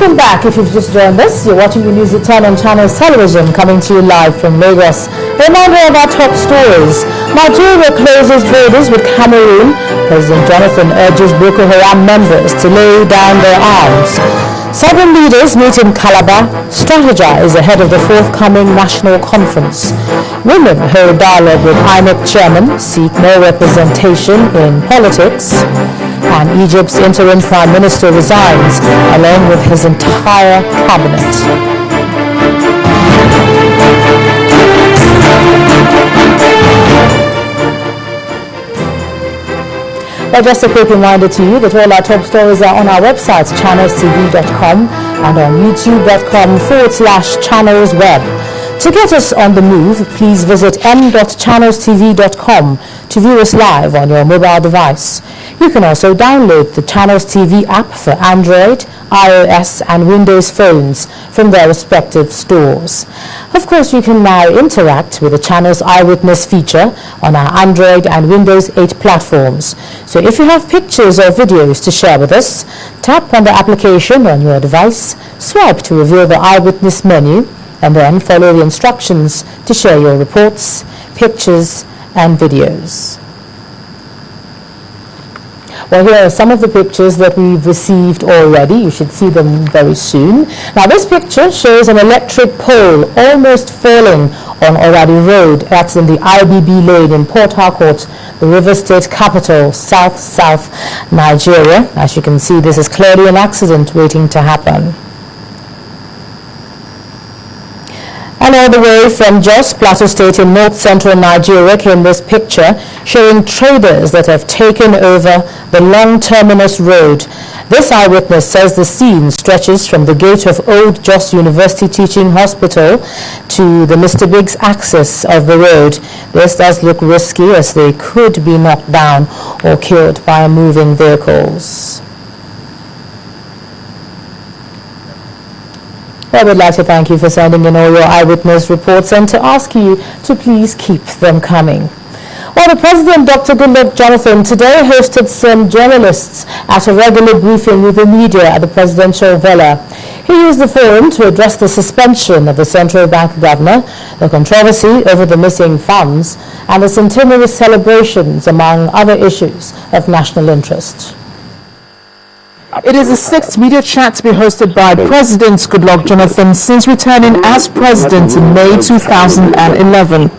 Welcome back. If you've just joined us, you're watching the news at 10 on Channels Television, coming to you live from Lagos. A reminder of our top stories. Nigeria closes borders with Cameroon. President Jonathan urges Boko Haram members to lay down their arms. Seven leaders meet in Calabar, strategize ahead of the forthcoming national conference. Women hold dialogue with INEC chairman, seek more representation in politics. And Egypt's interim prime minister resigns, along with his entire cabinet. Well, just a quick reminder to you that all our top stories are on our website, ChannelsTV.com, and on YouTube.com/ChannelsWeb. To get us on the move, please visit m.channelstv.com to view us live on your mobile device. You can also download the Channels TV app for Android, iOS and Windows phones from their respective stores. Of course, you can now interact with the Channels Eyewitness feature on our Android and Windows 8 platforms. So if you have pictures or videos to share with us, tap on the application on your device, swipe to reveal the Eyewitness menu, and then follow the instructions to share your reports, pictures and videos. Well, here are some of the pictures that we've received already. You should see them very soon. Now, this picture shows an electric pole almost falling on Oradi Road. That's in the IBB lane in Port Harcourt, the River State capital, south Nigeria. As you can see, this is clearly an accident waiting to happen. And all the way from Jos, Plateau State in north-central Nigeria came this picture showing traders that have taken over the long terminus road. This eyewitness says the scene stretches from the gate of Old Jos University Teaching Hospital to the Mr. Biggs axis of the road. This does look risky as they could be knocked down or killed by moving vehicles. I would like to thank you for sending in all your eyewitness reports and to ask you to please keep them coming. Well, the President, Dr. Goodluck Jonathan, today hosted some journalists at a regular briefing with the media at the presidential villa. He used the forum to address the suspension of the central bank governor, the controversy over the missing funds, and the centenary celebrations, among other issues of national interest. It is the sixth media chat to be hosted by President Goodluck Jonathan since returning as president in May 2011.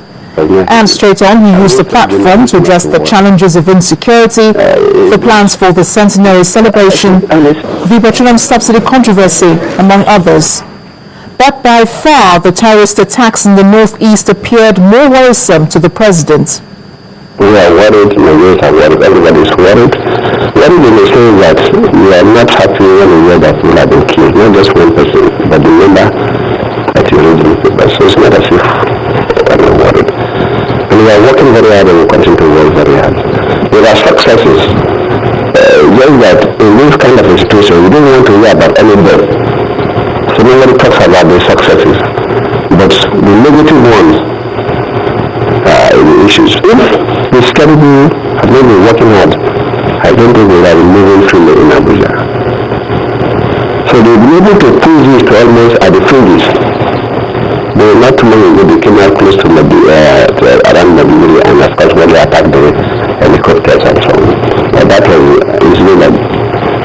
And straight on, he used the platform to address the challenges of insecurity, the plans for the centenary celebration, the petroleum subsidy controversy, among others. But by far, the terrorist attacks in the northeast appeared more worrisome to the president. We are worried, Nigerians are worried, everybody is worried. Worried in the sense that we are not happy when we hear that people have been killed, not just one person, but the number that you read in the paper. So it's not as if we are not worried. And we are working very hard and we continue to work very hard. With our successes, just that in this kind of a situation, we don't want to hear about any death. So nobody talks about the successes. But the negative ones are the issues. If the strategy has not been working hard, I don't think we are moving freely in Abuja. So they've been able to push this to almost at the fringes. They were not too long ago, they came out close to around Maiduguri, and of course when they attacked the helicopters and so on. But that was easily like,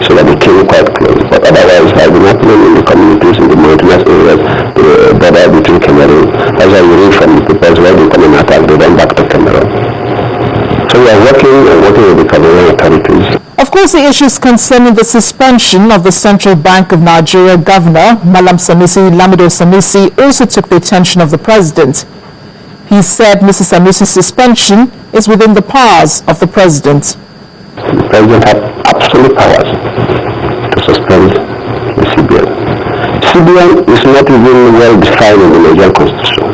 so that they came quite close. But otherwise, it has been happening in the communities, in the mountainous areas, the border between Cameroon. As I read from the papers, where they come and attack, they run back to Cameroon. So we are working with the Cameroon authorities. Of course, the issues concerning the suspension of the Central Bank of Nigeria governor, Malam Lamido Sanusi, also took the attention of the president. He said Mr. Sanusi's suspension is within the powers of the president. The president has absolute powers to suspend the CBN. CBN is not even well defined in the Nigerian constitution.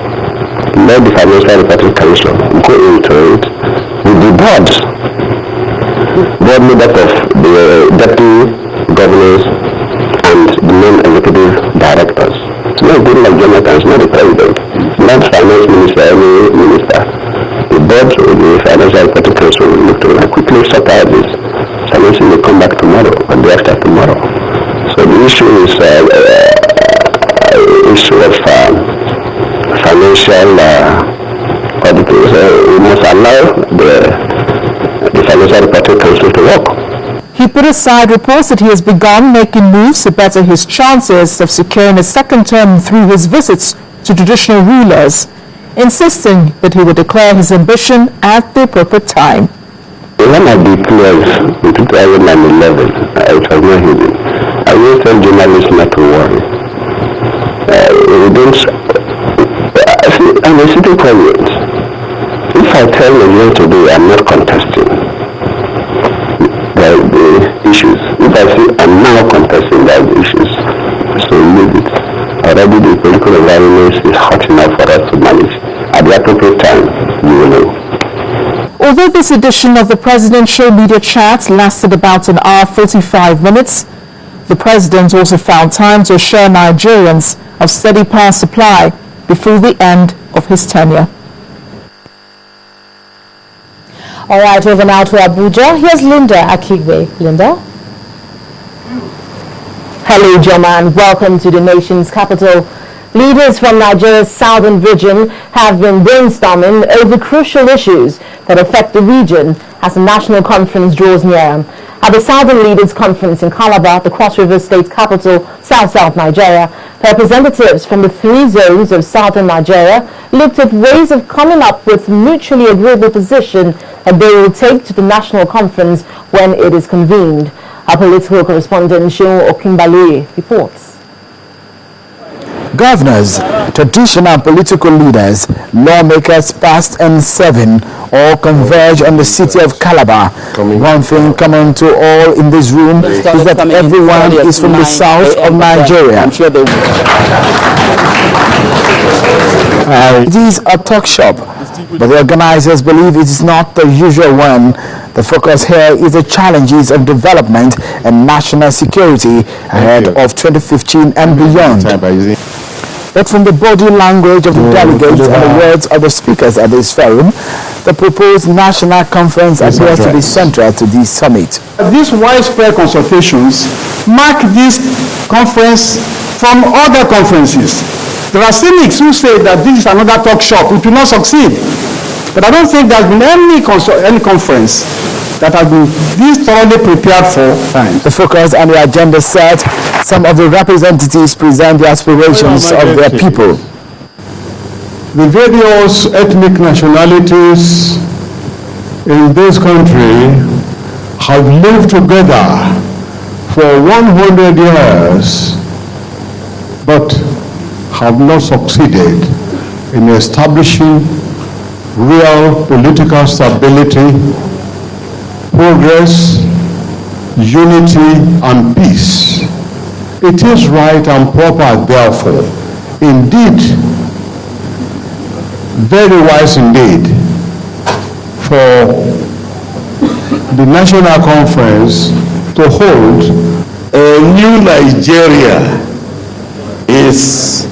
Let the Financial Reporting Commission go into it with the board made up of the deputy governors and the non-executive directors. It's not good like Jonathan, it's not the president, it's not finance minister, any minister. The board of the Financial Reporting Council will look to and quickly sort out this. Financing will come back tomorrow or the day after tomorrow. So the issue is issue of financial auditors. We must allow the Financial Reporting Council to work. He put aside reports that he has begun making moves to better his chances of securing a second term through his visits to traditional rulers, insisting that he would declare his ambition at the appropriate time. When I declared in 2011, it was not hidden. I will tell journalists not to worry. We don't. I'm a city president. If I tell Nigerians today I'm not contesting the issues, if I say I'm now contesting the issues, so leave it. Already the political environment is hot enough for us to manage. At the appropriate time, you will know. Although this edition of the presidential media chat lasted about an hour 45 minutes, the president also found time to assure Nigerians of steady power supply before the end of his tenure. All right, over now to Abuja. Here's Linda Akigwe. Linda? Hello, Joma, and welcome to the nation's capital. Leaders from Nigeria's southern region have been brainstorming over crucial issues that affect the region as the national conference draws near. At the Southern Leaders Conference in Calabar, the Cross River State capital, South Nigeria, representatives from the 3 zones of southern Nigeria looked at ways of coming up with mutually agreeable position that they will take to the national conference when it is convened. Our political correspondent, Seun Okinbaloye, reports. Governors, traditional political leaders, lawmakers past and serving all converge on the city of Calabar. One thing common to all in this room is that everyone is from the south of Nigeria. It is a talk shop, but the organizers believe it is not the usual one. The focus here is the challenges of development and national security ahead of 2015 and beyond. But from the body language of the delegates and the words of the speakers at this forum, the proposed national conference appears to be central to this summit. These widespread consultations mark this conference from other conferences. There are cynics who say that this is another talk shop, it will not succeed. But I don't think there has been any conference that has been this thoroughly prepared for. The focus and the agenda set, some of the representatives present the aspirations of their people. The various ethnic nationalities in this country have lived together for 100 years, but have not succeeded in establishing real political stability, progress, unity, and peace. It is right and proper, therefore, indeed, very wise indeed, for the National Conference to hold a new Nigeria is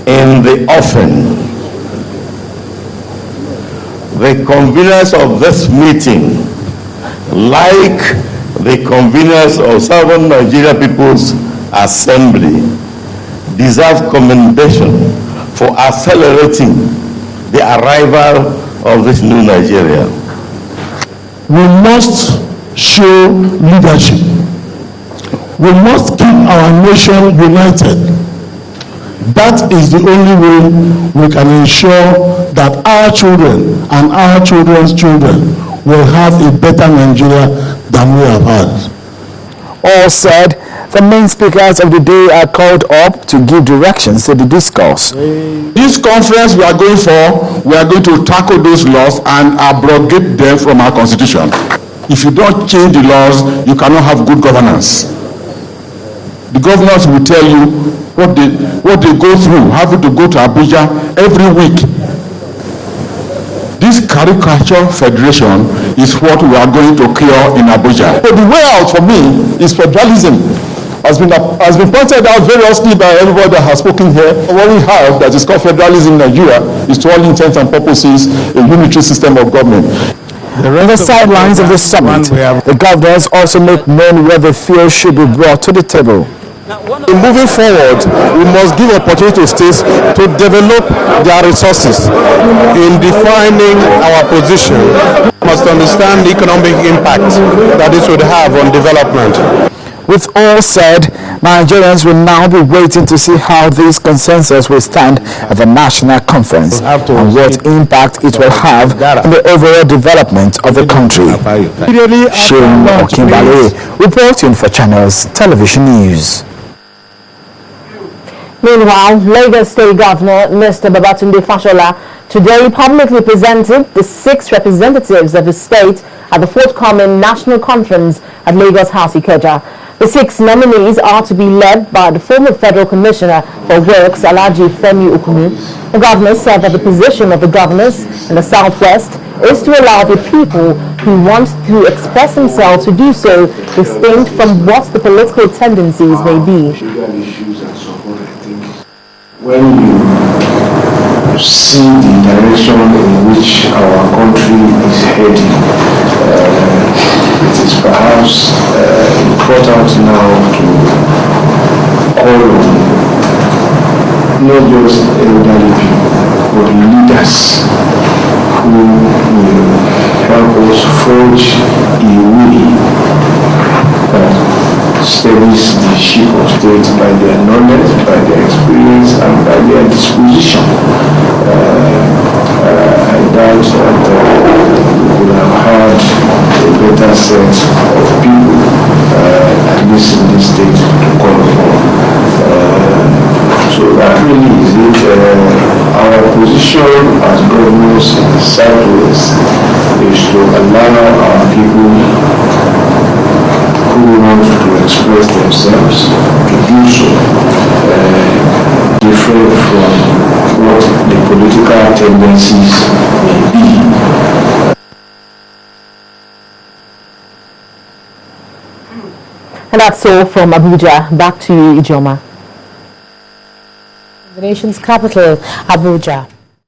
in the offing. The conveners of this meeting, like the conveners of Southern Nigeria People's Assembly, deserve commendation for accelerating the arrival of this new Nigeria. we must show leadership. We must keep our nation united. That is the only way we can ensure that our children and our children's children will have a better Nigeria than we have had. All said, the main speakers of the day are called up to give directions to the discourse. This conference we are going to tackle those laws and abrogate them from our constitution. If you don't change the laws, you cannot have good governance. The governors will tell you what they go through, having to go to Abuja every week. This caricature federation is what we are going to cure in Abuja. So the way out for me is federalism. Has been pointed out variously by everybody that has spoken here. What we have that is called federalism in Nigeria is, to all intents and purposes, a unitary system of government. On the sidelines of the summit, the governors also make known what they feel should be brought to the table. In moving forward, we must give opportunity to states to develop their resources. In defining our position, we must understand the economic impact that this would have on development. With all said, Nigerians will now be waiting to see how this consensus will stand at the national conference and what impact it will have on the overall development of the country. Sharon Okimbale reporting for Channels Television News. Meanwhile, Lagos State Governor Mr. Babatunde Fashola today publicly presented the 6 representatives of the state at the forthcoming national conference at Lagos House Ikeja. The 6 nominees are to be led by the former Federal Commissioner for Works, Alhaji Femi Ukunu. The governor said that the position of the governors in the Southwest is to allow the people who want to express themselves to do so, distinct from what the political tendencies may be. When you see the direction in which our country is heading, it is perhaps important now to call on not just elderly people, but leaders who will help us forge a way that steadies the ship of state by their knowledge, by their experience, and by their disposition. I doubt that we would have had a better set of people, at least in this state, to call upon. So that really is it. Our position as governors in the Southwest is to allow our people who want to express themselves to do so, different from what the political tendencies may be. And that's all from Abuja. Back to you, Ijoma. The nation's capital, Abuja.